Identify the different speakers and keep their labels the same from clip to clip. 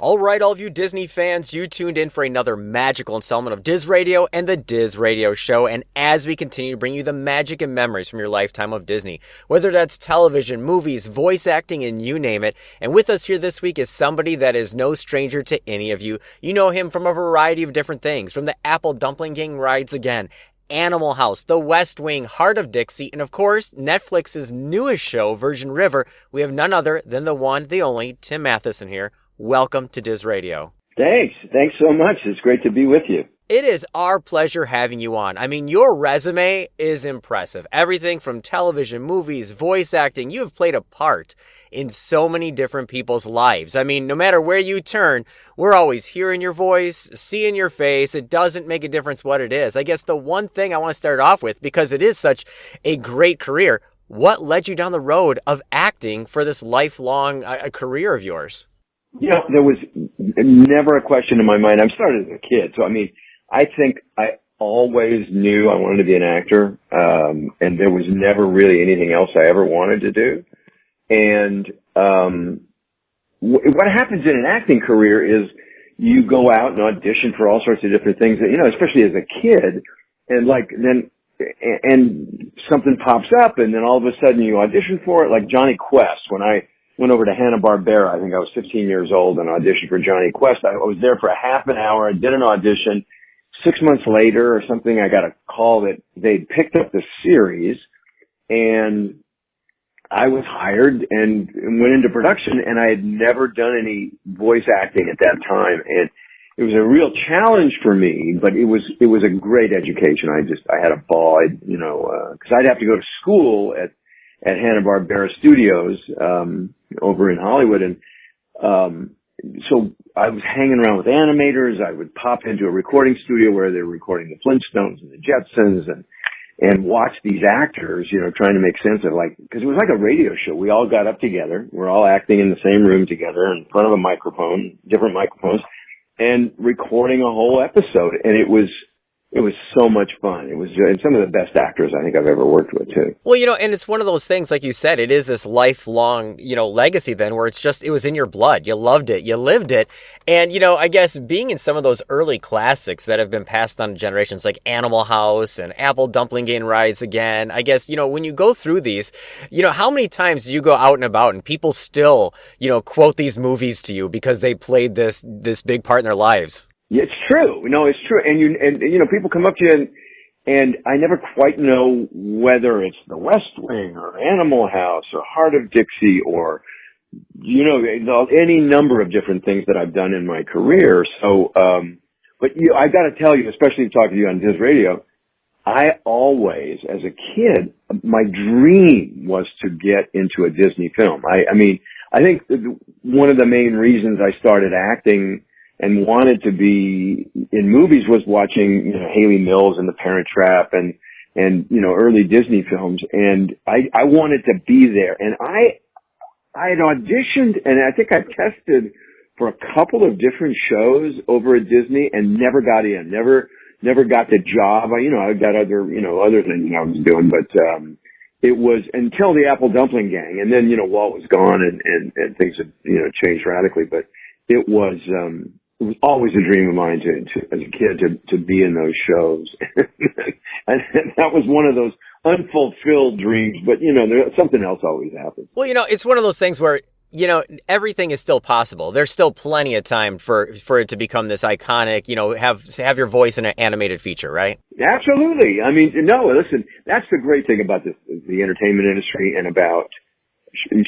Speaker 1: All right, all of you Disney fans, you tuned in for another magical installment of DizRadio and the DizRadio Show. And as we continue to bring you the magic and memories from your lifetime of Disney, whether that's television, movies, voice acting, and you name it. And with us here this week is somebody that is no stranger to any of you. You know him from a variety of different things, from the Apple Dumpling Gang Rides Again, Animal House, The West Wing, Hart of Dixie, and of course, Netflix's newest show, Virgin River. We have none other than the one, the only, Tim Matheson here. Welcome to DizRadio.
Speaker 2: Thanks so much. It's great to be with you.
Speaker 1: It is our pleasure having you on. I mean, your resume is impressive. Everything from television, movies, voice acting, you have played a part in so many different people's lives. I mean, no matter where you turn, we're always hearing your voice, seeing your face. It doesn't make a difference what it is. I guess the one thing I want to start off with, because it is such a great career, what led you down the road of acting for this lifelong career of yours?
Speaker 2: You know, there was never a question in my mind. I started as a kid, so I mean, I think I always knew I wanted to be an actor, and there was never really anything else I ever wanted to do. And what happens in an acting career is you go out and audition for all sorts of different things, you know, especially as a kid, and and something pops up, and then all of a sudden you audition for it, like Jonny Quest. When I went over to Hanna-Barbera, I think I was 15 years old, and auditioned for Jonny Quest. I was there for a half an hour. I did an audition. 6 months later or something, I got a call that they'd picked up the series, and I was hired and went into production, and I had never done any voice acting at that time. And it was a real challenge for me, but it was a great education. I had a ball, cause I'd have to go to school at Hanna-Barbera Studios, over in Hollywood. And, so I was hanging around with animators. I would pop into a recording studio where they were recording the Flintstones and the Jetsons and watch these actors, you know, trying to make sense of cause it was like a radio show. We all got up together. We're all acting in the same room together in front of a microphone, different microphones, and recording a whole episode. And it was so much fun. It was some of the best actors I think I've ever worked with too.
Speaker 1: Well, you know, and it's one of those things, like you said, it is this lifelong, you know, legacy then where it was in your blood. You loved it. You lived it. And, you know, I guess being in some of those early classics that have been passed on to generations like Animal House and Apple Dumpling Gang Rides Again, I guess, you know, when you go through these, you know, how many times do you go out and about and people still, you know, quote these movies to you because they played this big part in their lives?
Speaker 2: Yeah, it's true. No, it's true. And you know, people come up to you and I never quite know whether it's The West Wing or Animal House or Hart of Dixie or, you know, any number of different things that I've done in my career. So, but I got to tell you, especially talking to you on DizRadio, I always, as a kid, my dream was to get into a Disney film. I mean, I think one of the main reasons I started acting and wanted to be in movies was watching, you know, Haley Mills and The Parent Trap and, you know, early Disney films. And I wanted to be there. And I had auditioned and I think I tested for a couple of different shows over at Disney and never got in, never got the job. I got other things I was doing, but, it was until the Apple Dumpling Gang. And then, you know, Walt was gone and things had, you know, changed radically, but it was always a dream of mine to as a kid to be in those shows. And that was one of those unfulfilled dreams, but you know, something else always happens.
Speaker 1: Well, you know, it's one of those things where, you know, everything is still possible. There's still plenty of time for it to become this iconic, you know, have your voice in an animated feature, right?
Speaker 2: Absolutely. I mean, no, listen, that's the great thing about the entertainment industry and about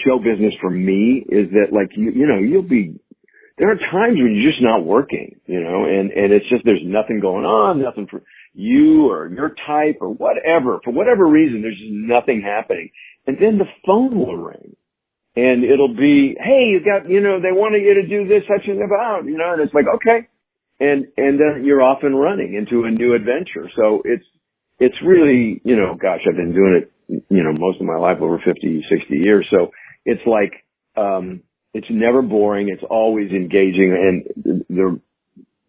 Speaker 2: show business for me is that like, you know, there are times when you're just not working, you know, and it's just, there's nothing going on, nothing for you or your type or whatever. For whatever reason, there's just nothing happening. And then the phone will ring and it'll be, hey, you got, you know, they wanted you to do this, such and about, you know, and it's like, okay. And then you're off and running into a new adventure. So it's really, you know, gosh, I've been doing it, you know, most of my life, over 50, 60 years. So it's like, it's never boring. It's always engaging, and they're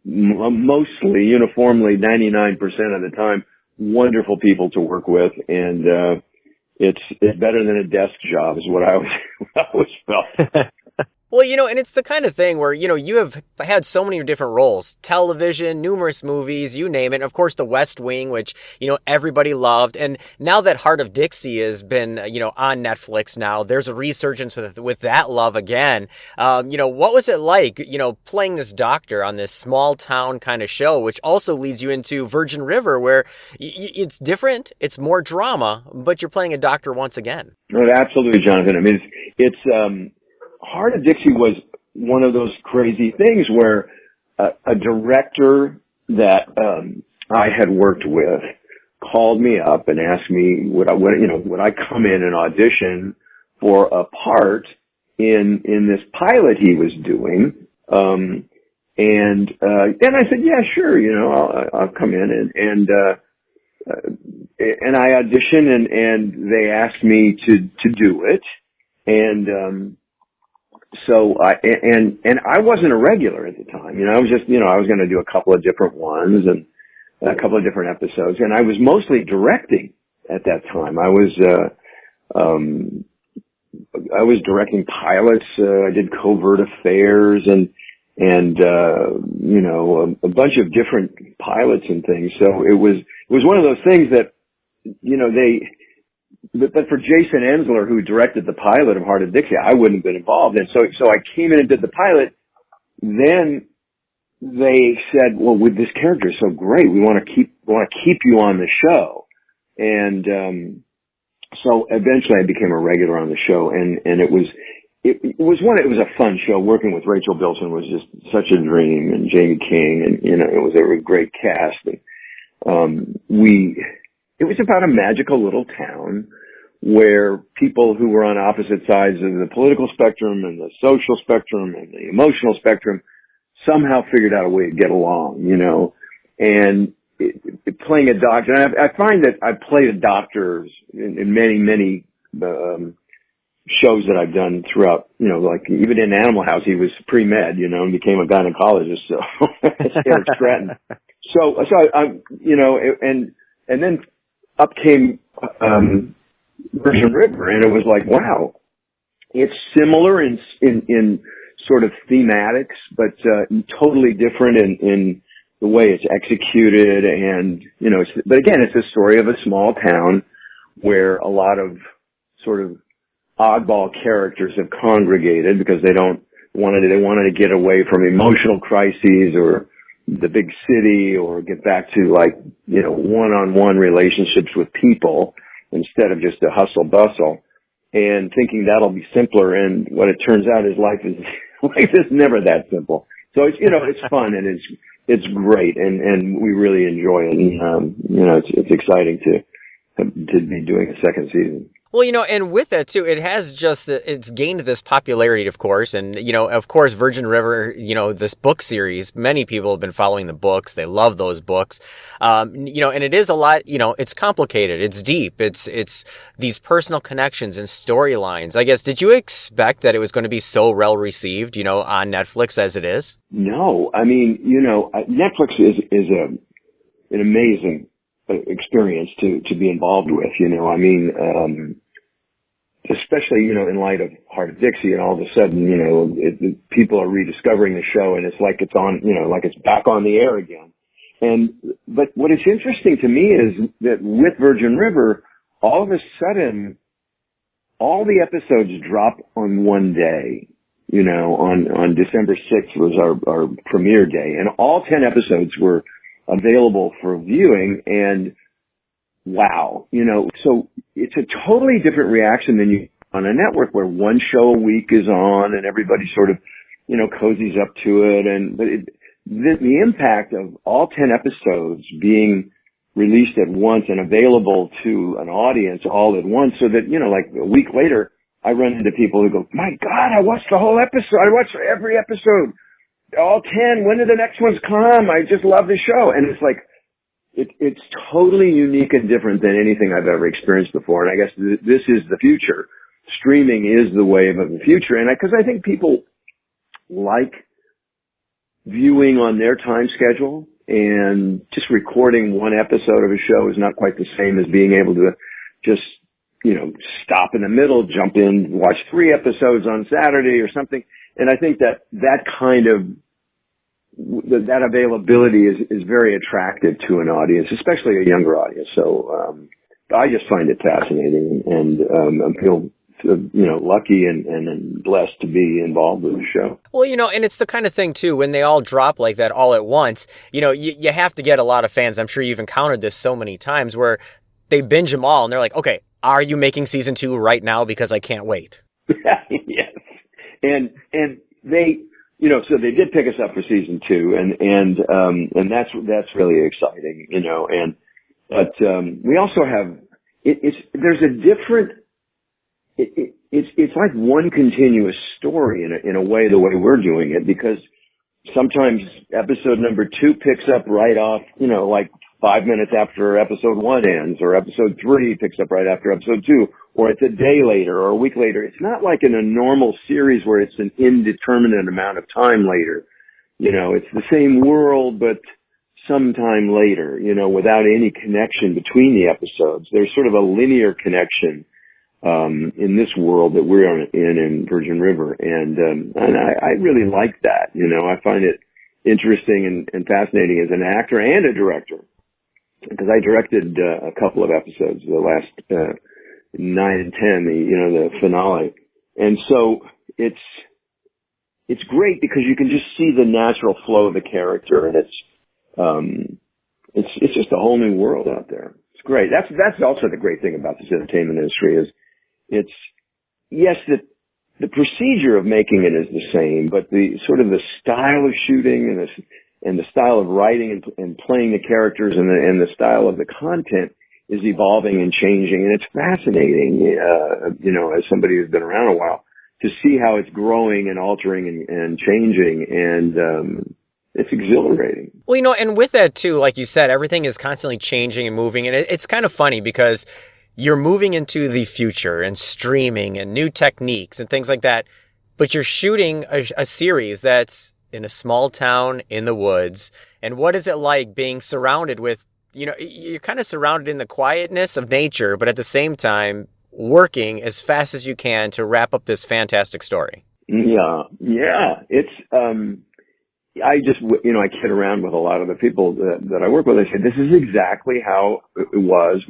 Speaker 2: mostly, uniformly, 99% of the time, wonderful people to work with, and it's better than a desk job, is what I always felt.
Speaker 1: Well, and it's the kind of thing where, you have had so many different roles, television, numerous movies, you name it. Of course, The West Wing, which, everybody loved. And now that Heart of Dixie has been, on Netflix now, there's a resurgence with that love again. What was it like, playing this doctor on this small town kind of show, which also leads you into Virgin River, where it's different, it's more drama, but you're playing a doctor once again.
Speaker 2: No, absolutely, Jonathan. I mean, it's Hart of Dixie was one of those crazy things where a director that I had worked with called me up and asked me would I come in and audition for a part in this pilot he was doing, and I said, yeah, sure, I'll come in and I auditioned and they asked me to do it, and so I wasn't a regular at the time. I was just, I was going to do a couple of different ones and a couple of different episodes, and I was mostly directing at that time. I was directing pilots. I did covert affairs and a bunch of different pilots and things. So it was one of those things that, but for Jason Ensler, who directed the pilot of Hart of Dixie, I wouldn't have been involved. And so I came in and did the pilot. Then they said, well, with this character is so great, we want to keep you on the show. And, so eventually I became a regular on the show, and it was a fun show. Working with Rachel Bilson was just such a dream, and Jamie King, and, it was a great cast. And, it was about a magical little town where people who were on opposite sides of the political spectrum and the social spectrum and the emotional spectrum somehow figured out a way to get along, and playing a doctor. And I find that I've played a doctor in many shows that I've done throughout, like even in Animal House, he was pre-med, and became a gynecologist. So Eric Stratton. So I'm, and then up came, Virgin River, and it was like, wow, it's similar in sort of thematics, but totally different in the way it's executed. And but again, it's a story of a small town where a lot of sort of oddball characters have congregated because they wanted to get away from emotional crises or the big city, or get back to one-on-one relationships with people instead of just a hustle bustle, and thinking that'll be simpler. And what it turns out is life is never that simple. So it's fun, and it's great, and we really enjoy it. And, it's exciting to be doing a second season.
Speaker 1: Well, and with that too, it's gained this popularity, of course. And, of course, Virgin River, this book series, many people have been following the books. They love those books. And it is a lot, it's complicated. It's deep. It's these personal connections and storylines. I guess, did you expect that it was going to be so well received, on Netflix as it is? No,
Speaker 2: I mean, Netflix is an amazing experience to be involved with, especially, in light of Hart of Dixie, and all of a sudden, people are rediscovering the show, and it's like it's on, like it's back on the air again. But what is interesting to me is that with Virgin River, all of a sudden, all the episodes drop on one day. On December 6th was our premiere day, and all 10 episodes were available for viewing, and wow, so it's a totally different reaction than you on a network where one show a week is on and everybody sort of, cozies up to it. But the impact of all 10 episodes being released at once and available to an audience all at once, so that, like a week later, I run into people who go, my God, I watched the whole episode. I watched every episode. All 10. When do the next ones come? I just love the show. And it's like, it's totally unique and different than anything I've ever experienced before. And I guess this is the future. Streaming is the wave of the future. And because I think people like viewing on their time schedule, and just recording one episode of a show is not quite the same as being able to just, stop in the middle, jump in, watch 3 episodes on Saturday or something. And I think that kind of, that availability is very attractive to an audience, especially a younger audience. So, I just find it fascinating, and I feel, lucky and blessed to be involved with the show.
Speaker 1: Well, and it's the kind of thing too, when they all drop like that all at once, you have to get a lot of fans. I'm sure you've encountered this so many times where they binge them all and they're like, okay, are you making season 2 right now? Because I can't wait.
Speaker 2: Yes. And they, so they did pick us up for season 2, and that's really exciting, but we also have, there's a different, it's like one continuous story in a way, the way we're doing it, because sometimes episode number 2 picks up right off, like 5 minutes after episode 1 ends, or episode 3 picks up right after episode 2, or it's a day later or a week later. It's not like in a normal series where it's an indeterminate amount of time later. It's the same world, but sometime later, without any connection between the episodes. There's sort of a linear connection in this world that we're in Virgin River. And I really like that. I find it interesting and fascinating as an actor and a director, because I directed a couple of episodes, the last 9 and 10, the finale. And so it's great because you can just see the natural flow of the character, and it's just a whole new world out there. It's great. That's also the great thing about this entertainment industry is yes, the procedure of making it is the same, but the sort of the style of shooting and the style of writing and playing the characters and the style of the content is evolving and changing. And it's fascinating, as somebody who's been around a while, to see how it's growing and altering and changing. And, it's exhilarating.
Speaker 1: Well, and with that too, like you said, everything is constantly changing and moving. And it's kind of funny because you're moving into the future and streaming and new techniques and things like that. But you're shooting a series that's in a small town in the woods. And what is it like being surrounded with, you're kind of surrounded in the quietness of nature, but at the same time, working as fast as you can to wrap up this fantastic story.
Speaker 2: Yeah. It's, I just, I kid around with a lot of the people that I work with. I say, this is exactly how it was.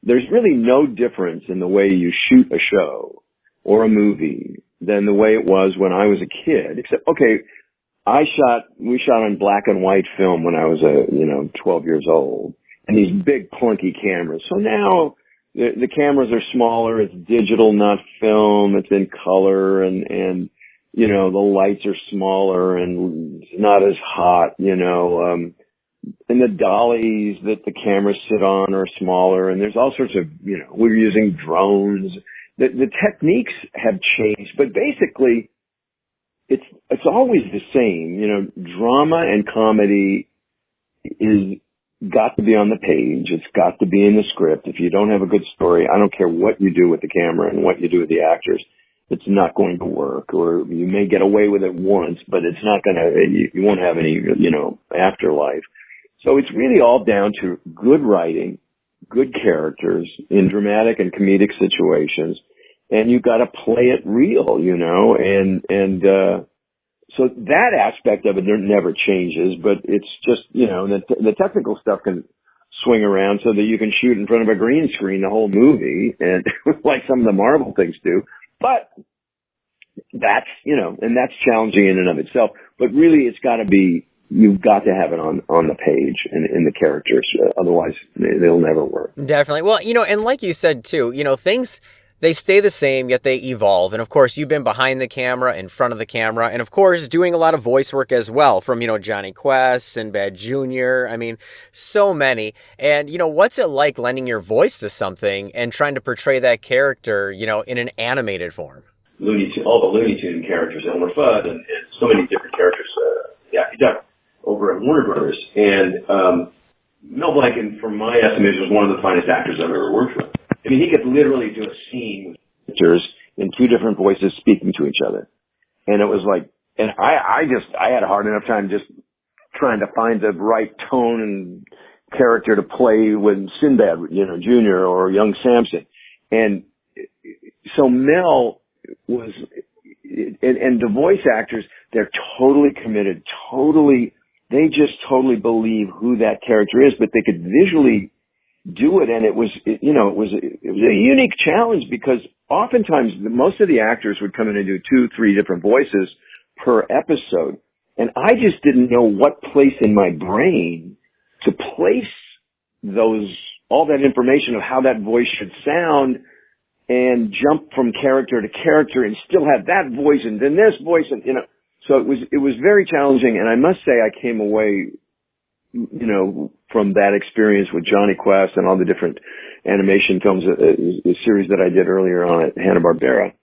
Speaker 2: There's really no difference in the way you shoot a show or a movie than the way it was when I was a kid, except, okay, we shot on black and white film when I was 12 years old, and these big clunky cameras. So now the cameras are smaller. It's digital, not film. It's in color, and the lights are smaller and it's not as hot, and the dollies that the cameras sit on are smaller, and there's all sorts of, we're using drones. The techniques have changed, but basically it's always the same. Drama and comedy is got to be on the page. It's got to be in the script. If you don't have a good story, I don't care what you do with the camera and what you do with the actors, it's not going to work. Or you may get away with it once, but it's not going to, you won't have any, afterlife. So it's really all down to good writing, good characters in dramatic and comedic situations, and you've got to play it real, so that aspect of it never changes, but it's just, the technical stuff can swing around so that you can shoot in front of a green screen the whole movie, and like some of the Marvel things do. But that's, and that's challenging in and of itself. But really, it's got to be, you've got to have it on the page and in the characters. Otherwise, they'll never work.
Speaker 1: Definitely. Well, and like you said, too, things, they stay the same, yet they evolve. And of course, you've been behind the camera, in front of the camera, and of course, doing a lot of voice work as well from, Jonny Quest, Sinbad Jr., so many. And, what's it like lending your voice to something and trying to portray that character, in an animated form?
Speaker 2: All the Looney Tune characters, Elmer Fudd, and so many different characters, over at Warner Brothers. And Mel Blanc, from my estimation, was one of the finest actors I've ever worked with. He could literally do a scene with actors in two different voices speaking to each other. And it was like, and I had a hard enough time just trying to find the right tone and character to play with Sinbad, Jr. or young Samson. And so Mel was and the voice actors, they're totally committed, they just totally believe who that character is, but they could visually do it. And it was a unique challenge because oftentimes most of the actors would come in and do 2-3 different voices per episode. And I just didn't know what place in my brain to place all that information of how that voice should sound and jump from character to character and still have that voice and then this voice and, so it was very challenging. And I must say I came away, from that experience with Jonny Quest and all the different animation films, the series that I did earlier on at Hanna-Barbera,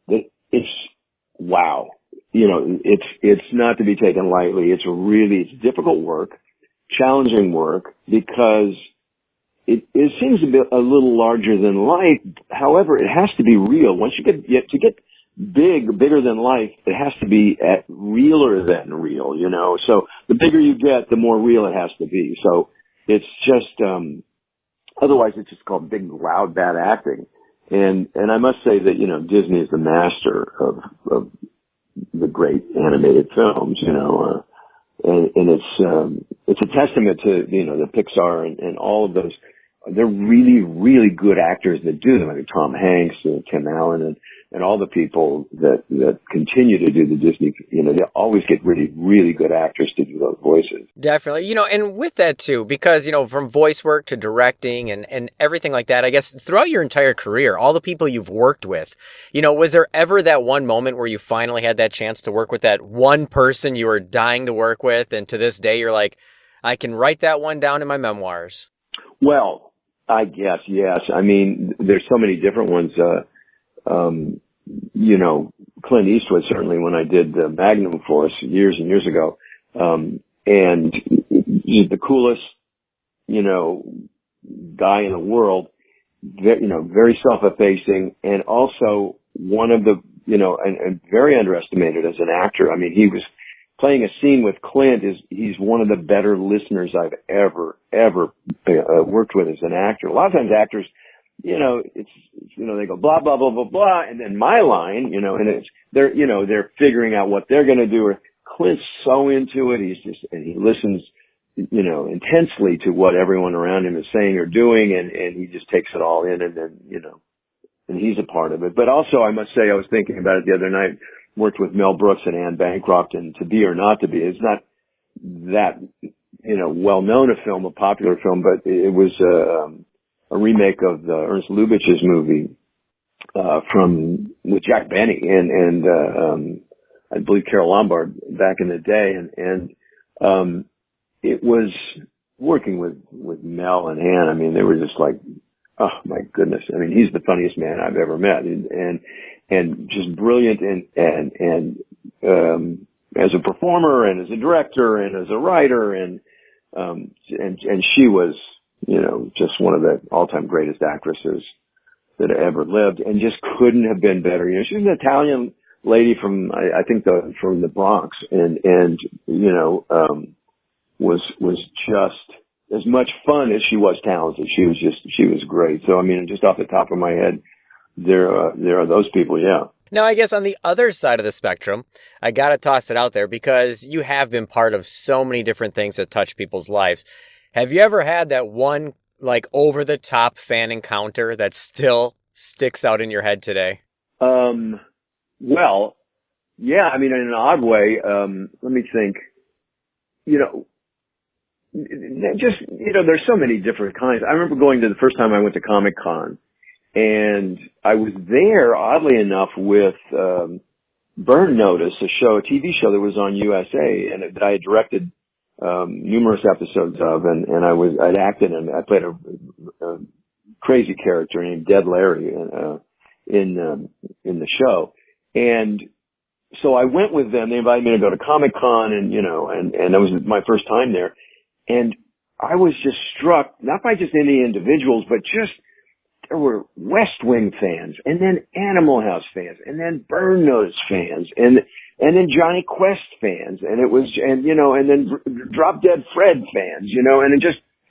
Speaker 2: that it's wow. It's not to be taken lightly. It's difficult work, challenging work, because it seems a little larger than life. However, it has to be real. Once you get bigger than life, it has to be realer than real, So the bigger you get, the more real it has to be. So it's just, otherwise it's just called big, loud, bad acting. And I must say that, Disney is the master of the great animated films, and it's a testament to, the Pixar and all of those. They're really, really good actors that do them. I mean, Tom Hanks and Tim Allen and all the people that continue to do the Disney, they always get really, really good actors to do those voices.
Speaker 1: Definitely. And with that too, because, from voice work to directing and everything like that, I guess throughout your entire career, all the people you've worked with, was there ever that one moment where you finally had that chance to work with that one person you were dying to work with? And to this day, you're like, I can write that one down in my memoirs.
Speaker 2: Well, I guess, yes. I mean, there's so many different ones. Clint Eastwood, certainly, when I did Magnum Force years and years ago, and he's the coolest, guy in the world, very self-effacing, and also one of the, and very underestimated as an actor. I mean, he was playing a scene with Clint he's one of the better listeners I've ever worked with as an actor. A lot of times actors, they go blah, blah, blah, blah, blah. And then my line, and they're figuring out what they're going to do. Or Clint's so into it. And he listens, intensely to what everyone around him is saying or doing. And he just takes it all in and then, and he's a part of it. But also I must say, I was thinking about it the other night, worked with Mel Brooks and Anne Bancroft and To Be or Not to Be. It's not that, well-known a popular film, but it was, a remake of the Ernst Lubitsch's movie, with Jack Benny and I believe Carole Lombard back in the day. And it was working with Mel and Anne. I mean, they were just like, oh my goodness. I mean, he's the funniest man I've ever met and just brilliant and as a performer and as a director and as a writer and she was, just one of the all-time greatest actresses that ever lived and just couldn't have been better. She's an Italian lady from, I think from the Bronx and was just as much fun as she was talented. She was great. So, I mean, just off the top of my head, there are those people. Yeah.
Speaker 1: Now, I guess on the other side of the spectrum, I got to toss it out there because you have been part of so many different things that touch people's lives. Have you ever had that one, like, over-the-top fan encounter that still sticks out in your head today?
Speaker 2: Well, yeah, I mean, in an odd way, let me think, there's so many different kinds. I remember going to the first time I went to Comic-Con, and I was there, oddly enough, with Burn Notice, a TV show that was on USA, and that I had directed numerous episodes of, and I'd acted and I played a crazy character named Dead Larry in the show. And so I went with them. They invited me to go to Comic-Con and that was my first time there. And I was just struck, not by just any individuals, but just there were West Wing fans and then Animal House fans and then Burn Notice fans and then Jonny Quest fans and then Drop Dead Fred fans,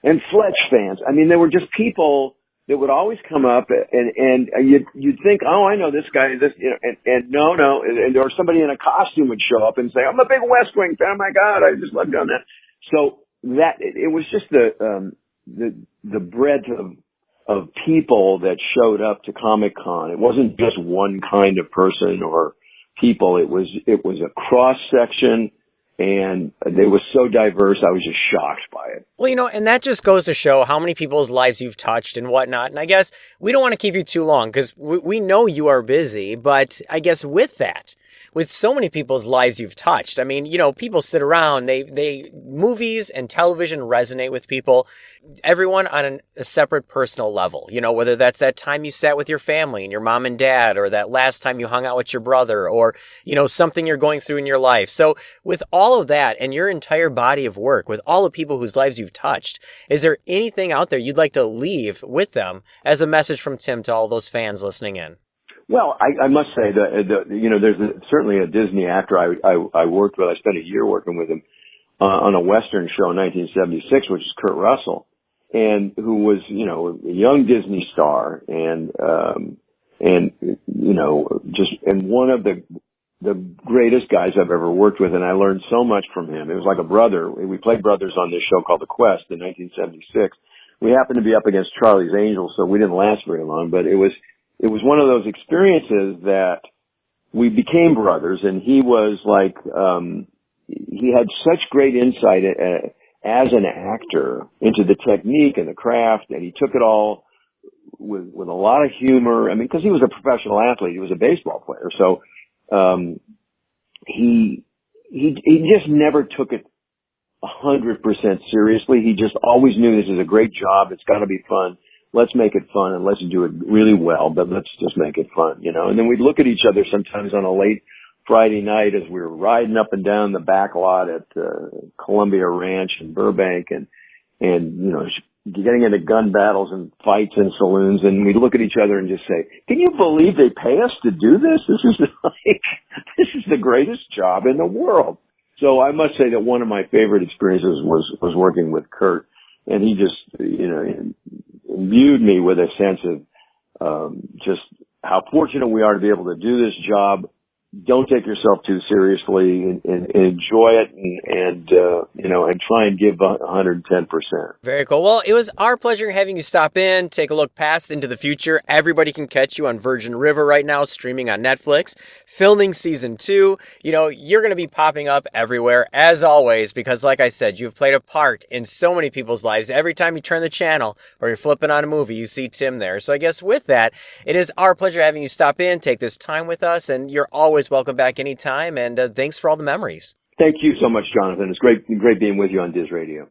Speaker 2: and Fletch fans. I mean, there were just people that would always come up, and you'd think, oh, I know this guy, and no, and or somebody in a costume would show up and say, I'm a big West Wing fan. Oh my God, I just love doing that. So that it was just the breadth of people that showed up to Comic-Con. It wasn't just one kind of person or people. It was a cross section. And it was so diverse, I was just shocked by it.
Speaker 1: Well, and that just goes to show how many people's lives you've touched and whatnot. And I guess we don't want to keep you too long because we know you are busy. But I guess with that, with so many people's lives you've touched, I mean, people sit around, they movies and television resonate with people, everyone on a separate personal level, whether that's that time you sat with your family and your mom and dad, or that last time you hung out with your brother, or, something you're going through in your life. So with all of that and your entire body of work, with all the people whose lives you've touched, is there anything out there you'd like to leave with them as a message from Tim to all those fans listening in?
Speaker 2: Well, I must say that, there's certainly a Disney actor I worked with. I spent a year working with him on a Western show in 1976, which is Kurt Russell, and who was, a young Disney star and one of the greatest guys I've ever worked with. And I learned so much from him. It was like a brother. We played brothers on this show called The Quest in 1976. We happened to be up against Charlie's Angels, so we didn't last very long, but it was one of those experiences that we became brothers, and he was like, he had such great insight as an actor into the technique and the craft, and he took it all with a lot of humor. I mean, because he was a professional athlete, he was a baseball player, so he just never took it 100% seriously. He just always knew this is a great job. It's got to be fun. Let's make it fun and let's do it really well, but let's just make it fun, And then we'd look at each other sometimes on a late Friday night as we were riding up and down the back lot at Columbia Ranch in Burbank and getting into gun battles and fights in saloons, and we'd look at each other and just say, can you believe they pay us to do this? This is the greatest job in the world. So I must say that one of my favorite experiences was working with Kurt, and he just, imbued me with a sense of just how fortunate we are to be able to do this job. Don't take yourself too seriously and enjoy it and try and give 110%.
Speaker 1: Very cool. Well, it was our pleasure having you stop in, take a look past into the future. Everybody can catch you on Virgin River right now, streaming on Netflix, filming season 2. You're going to be popping up everywhere as always, because like I said, you've played a part in so many people's lives. Every time you turn the channel or you're flipping on a movie, you see Tim there. So I guess with that, it is our pleasure having you stop in, take this time with us, and you're always welcome back anytime, and thanks for all the memories.
Speaker 2: Thank you so much, Jonathan. It's great being with you on DizRadio.